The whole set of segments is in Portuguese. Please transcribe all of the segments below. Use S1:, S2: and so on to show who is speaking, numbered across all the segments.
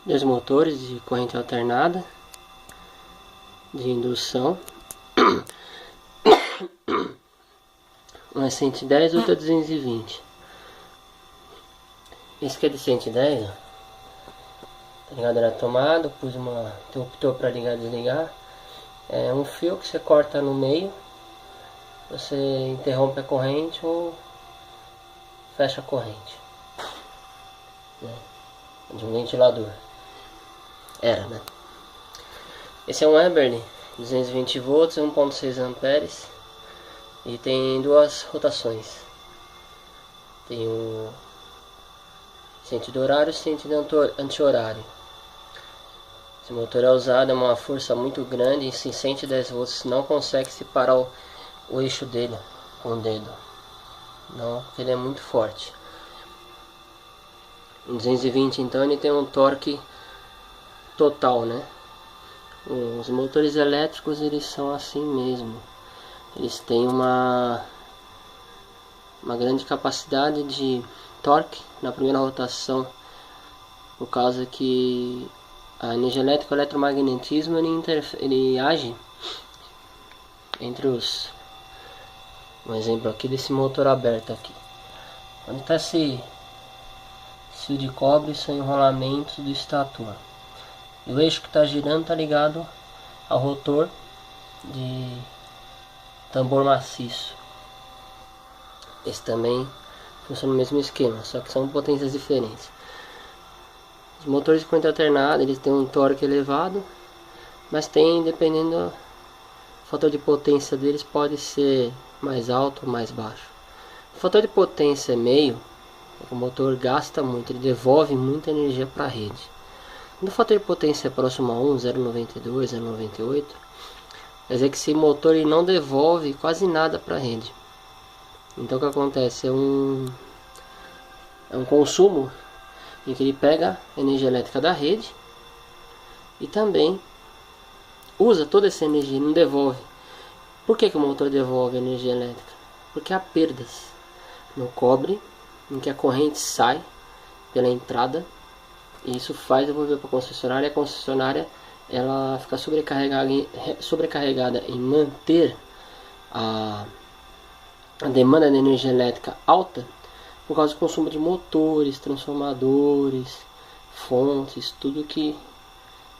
S1: Dois motores de corrente alternada de indução, um é 110 e outro é 220. Esse que é de 110, ó, tá ligado na tomada, pus um interruptor para ligar e desligar. É um fio que você corta no meio, você interrompe a corrente ou fecha a corrente, né? De um ventilador. Era, né? Esse é um Eberle 220 volts, 1.6 amperes e tem duas rotações. Tem o sentido horário e sentido anti-horário. Esse motor é usado a uma força muito grande, em 110 volts não consegue separar o eixo dele com o dedo, não, porque ele é muito forte. Em 220 então ele tem um torque total, né? Os motores elétricos eles são assim mesmo, eles têm uma grande capacidade de torque na primeira rotação, por causa que a energia elétrica, o eletromagnetismo, ele age entre os... Um exemplo aqui desse motor aberto aqui. Onde está esse fio de cobre, são enrolamentos do estator. E o eixo que está girando está ligado ao rotor de tambor maciço. Esse também funciona no mesmo esquema, só que são potências diferentes. Os motores de corrente alternada, eles têm um torque elevado, mas tem, dependendo do fator de potência deles, pode ser mais alto ou mais baixo. O fator de potência é meio, o motor gasta muito, ele devolve muita energia para a rede. Quando o fator de potência é próximo a 1, 0,92, 0,98, quer dizer que esse motor ele não devolve quase nada para a rede. Então o que acontece? É um consumo em que ele pega a energia elétrica da rede e também usa toda essa energia e não devolve. Por que o motor devolve energia elétrica? Porque há perdas no cobre, em que a corrente sai pela entrada, e isso faz devolver para a concessionária. A concessionária ela fica sobrecarregada em manter a demanda de energia elétrica alta, por causa do consumo de motores, transformadores, fontes, tudo que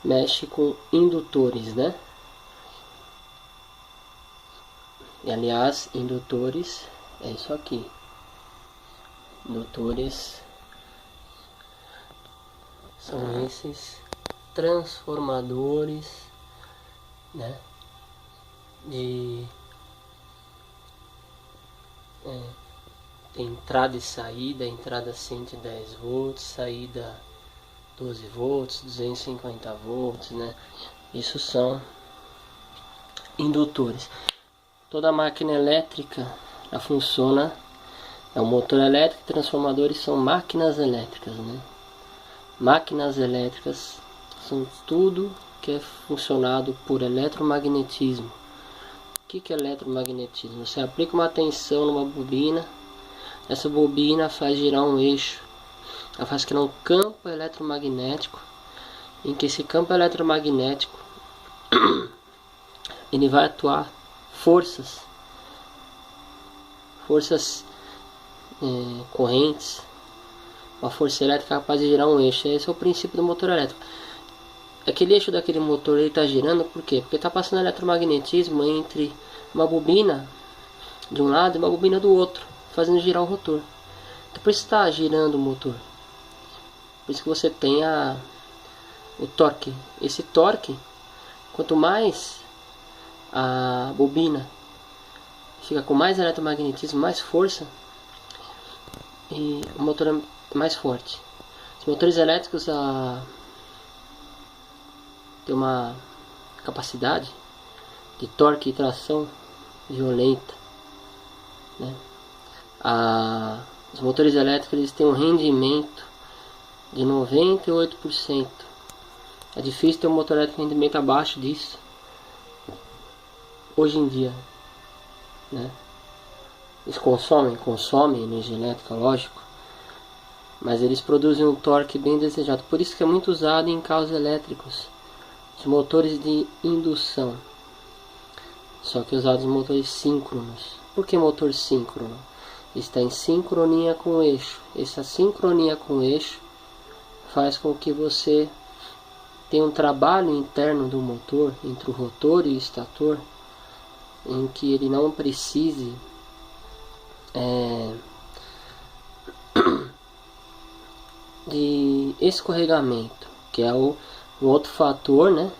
S1: mexe com indutores, né? E aliás, indutores é isso aqui. Indutores são esses transformadores, né? Tem entrada e saída, entrada 110 volts, saída 12 volts, 250 volts, né? Isso são indutores. Toda máquina elétrica ela funciona, é um motor elétrico, transformadores são máquinas elétricas, né? Máquinas elétricas são tudo que é funcionado por eletromagnetismo. O que é eletromagnetismo? Você aplica uma tensão numa bobina, essa bobina faz girar um eixo, ela faz criar um campo eletromagnético, em que esse campo eletromagnético ele vai atuar forças correntes, uma força elétrica capaz de girar um eixo. Esse é o princípio do motor elétrico. Aquele eixo daquele motor ele está girando por quê? Porque está passando eletromagnetismo entre uma bobina de um lado e uma bobina do outro, fazendo girar o rotor. Então por isso está girando o motor. Por isso que você tem o torque. Esse torque, quanto mais a bobina fica com mais eletromagnetismo, mais força, e o motor é mais forte. Os motores elétricos têm uma capacidade de torque e tração violenta, né? Os motores elétricos eles têm um rendimento de 98%. É difícil ter um motor elétrico com rendimento abaixo disso hoje em dia, né? Eles consomem energia elétrica, lógico, mas eles produzem um torque bem desejado. Por isso que é muito usado em carros elétricos, os motores de indução. Só que usados motores síncronos. Por que motor síncrono? Está em sincronia com o eixo. Essa sincronia com o eixo faz com que você tenha um trabalho interno do motor, entre o rotor e o estator, em que ele não precise de escorregamento, que é o outro fator, né?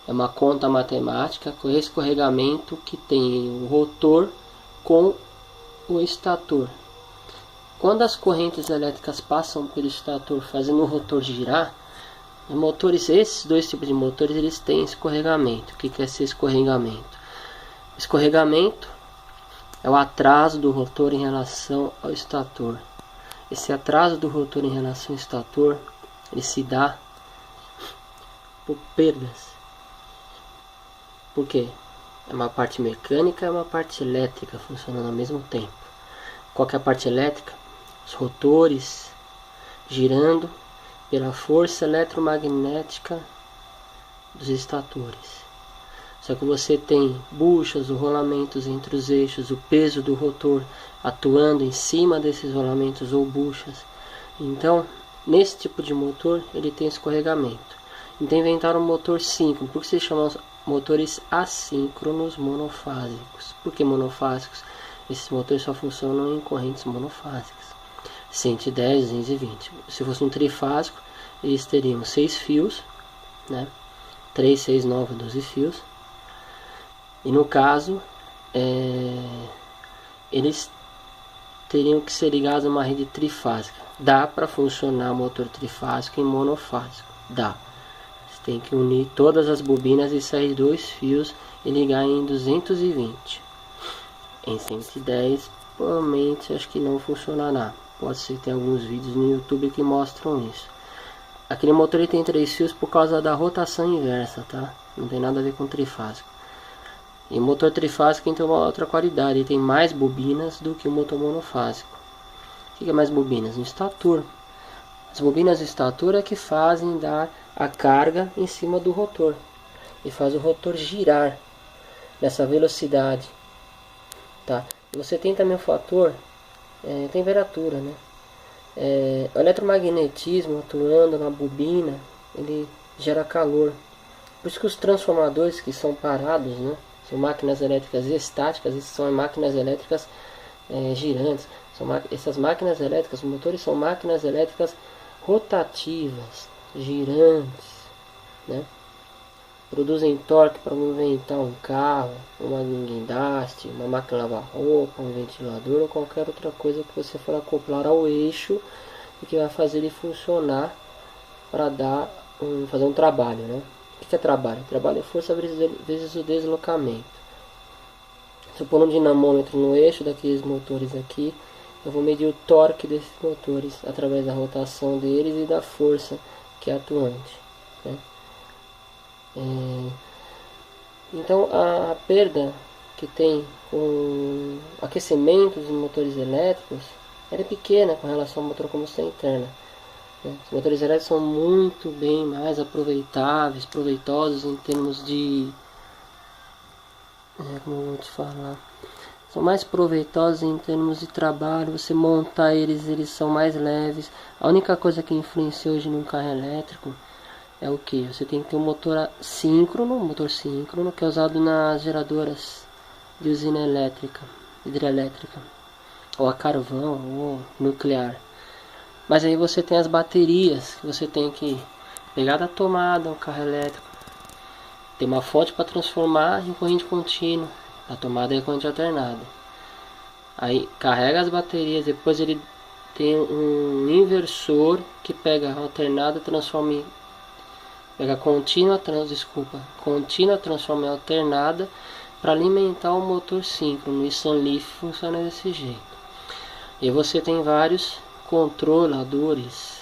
S1: É uma conta matemática com escorregamento que tem o rotor com o estator. Quando as correntes elétricas passam pelo estator fazendo o rotor girar, os motores, esses dois tipos de motores, eles têm escorregamento. O que é esse escorregamento? Escorregamento é o atraso do rotor em relação ao estator. Esse atraso do rotor em relação ao estator, ele se dá por perdas. Por quê? É uma parte mecânica e uma parte elétrica funcionando ao mesmo tempo. Qual que é a parte elétrica? Os rotores girando pela força eletromagnética dos estatores. Só que você tem buchas ou rolamentos entre os eixos, o peso do rotor atuando em cima desses rolamentos ou buchas. Então, nesse tipo de motor, ele tem escorregamento. Então inventaram um motor síncrono. Por que se chamam motores assíncronos monofásicos? Por que monofásicos? Esses motores só funcionam em correntes monofásicas. 110, 220. Se fosse um trifásico, eles teriam 6 fios, né? 3, 6, 9, 12 fios. E no caso, eles teriam que ser ligados a uma rede trifásica. Dá para funcionar motor trifásico em monofásico? Dá. Você tem que unir todas as bobinas e sair 2 fios e ligar em 220. Em 110, provavelmente acho que não funcionará. Pode ser que tenha alguns vídeos no YouTube que mostram isso. Aquele motor ele tem 3 fios por causa da rotação inversa, tá? Não tem nada a ver com trifásico. E o motor trifásico tem uma outra qualidade, ele tem mais bobinas do que o motor monofásico. O que é mais bobinas? No estator. As bobinas do estator é que fazem dar a carga em cima do rotor. E faz o rotor girar nessa velocidade. Tá? E você tem também o fator temperatura, né? O eletromagnetismo atuando na bobina, ele gera calor. Por isso que os transformadores que são parados, né? São máquinas elétricas estáticas, essas são máquinas elétricas girantes. Essas máquinas elétricas, os motores são máquinas elétricas rotativas, girantes, né? Produzem torque para movimentar um carro, uma guindaste, uma máquina de lavar roupa, um ventilador ou qualquer outra coisa que você for acoplar ao eixo e que vai fazer ele funcionar para fazer um trabalho, né? O que é trabalho? Trabalho é força vezes o deslocamento. Se eu pôr um dinamômetro no eixo daqueles motores aqui, eu vou medir o torque desses motores através da rotação deles e da força que é atuante, né? Então a perda que tem com aquecimento dos motores elétricos é pequena com relação ao motor a combustão interna. Os motores elétricos são muito bem mais aproveitáveis, proveitosos em termos de... como eu vou te falar? São mais proveitosos em termos de trabalho, você montar eles são mais leves. A única coisa que influencia hoje num carro elétrico é o que? Você tem que ter um motor síncrono, que é usado nas geradoras de usina hidrelétrica, ou a carvão, ou nuclear. Mas aí você tem as baterias, que você tem que pegar da tomada, o carro elétrico, tem uma fonte para transformar em corrente contínua, a tomada é corrente alternada. Aí carrega as baterias, depois ele tem um inversor que pega a alternada e transforma em... Pega contínua, transforma em alternada para alimentar o motor síncrono. O Nissan Leaf funciona desse jeito. E você tem vários controladores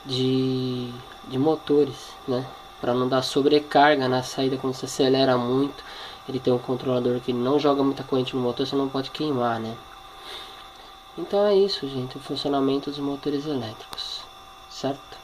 S1: de motores, né? Para não dar sobrecarga na saída quando você acelera muito. Ele tem um controlador que não joga muita corrente no motor, você não pode queimar, né? Então é isso, gente, o funcionamento dos motores elétricos, certo?